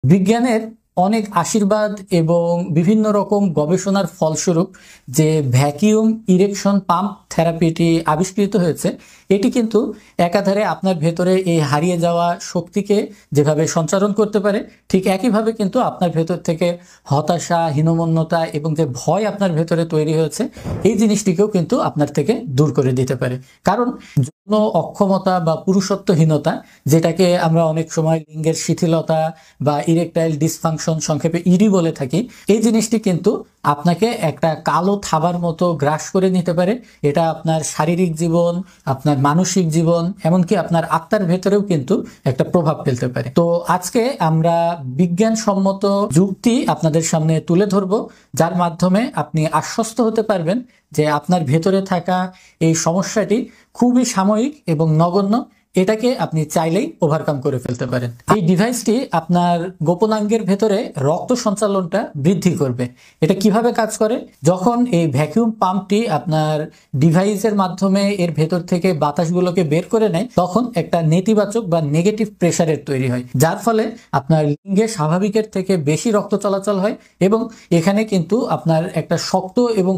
বিজ্ঞানের অনেক আশীর্বাদ এবং বিভিন্ন রকম গবেষণার ফলস্বরূপ যে ভ্যাকিউম ইরেকশন পাম্প থেরাপিটি আবিষ্কৃত হয়েছে, এটি কিন্তু একাধারে আপনার ভেতরে এই হারিয়ে যাওয়া শক্তিকে যেভাবে সঞ্চারণ করতে পারে, ঠিক একইভাবে কিন্তু আপনার ভেতর থেকে হতাশা, হীনমন্যতা এবং যে ভয় আপনার ভেতরে তৈরি হয়েছে, এই জিনিসটিকেও কিন্তু আপনার থেকে দূর করে দিতে পারে। কারণ যৌন অক্ষমতা বা পুরুষত্বহীনতা, যেটাকে আমরা অনেক সময় লিঙ্গের শিথিলতা বা ইরেকটাইল ডিসফাংশন, সংক্ষেপে ইডি বলে থাকি, এই জিনিসটি কিন্তু আপনাকে একটা কালো থাবার মতো গ্রাস করে নিতে পারে। এটা আপনার শারীরিক জীবন, আপনার মানসিক জীবন, এমনকি আপনার আত্মার ভেতরেও কিন্তু একটা প্রভাব ফেলতে পারে। তো আজকে আমরা বিজ্ঞানসম্মত যুক্তি আপনাদের সামনে তুলে ধরবো, যার মাধ্যমে আপনি আশ্বস্ত হতে পারবেন যে আপনার ভেতরে থাকা এই সমস্যাটি খুবই সাময়িক এবং নগণ্য। এটাকে আপনি চাইলেই ওভারকাম করে ফেলতে পারেন। এই ডিভাইসটি আপনার গোপনাঙ্গের ভেতরে রক্ত সঞ্চালনটা বৃদ্ধি করবে। এটা কিভাবে কাজ করে? যখন এই ভ্যাকিউম পাম্পটি আপনার ডিভাইসের মাধ্যমে এর ভেতর থেকে বাতাসগুলোকে বের করে নেয়, তখন একটা নেতিবাচক বা নেগেটিভ প্রেসারের তৈরি হয়, যার ফলে আপনার লিঙ্গে স্বাভাবিকের থেকে বেশি রক্ত চলাচল হয় এবং এখানে কিন্তু আপনার একটা শক্ত এবং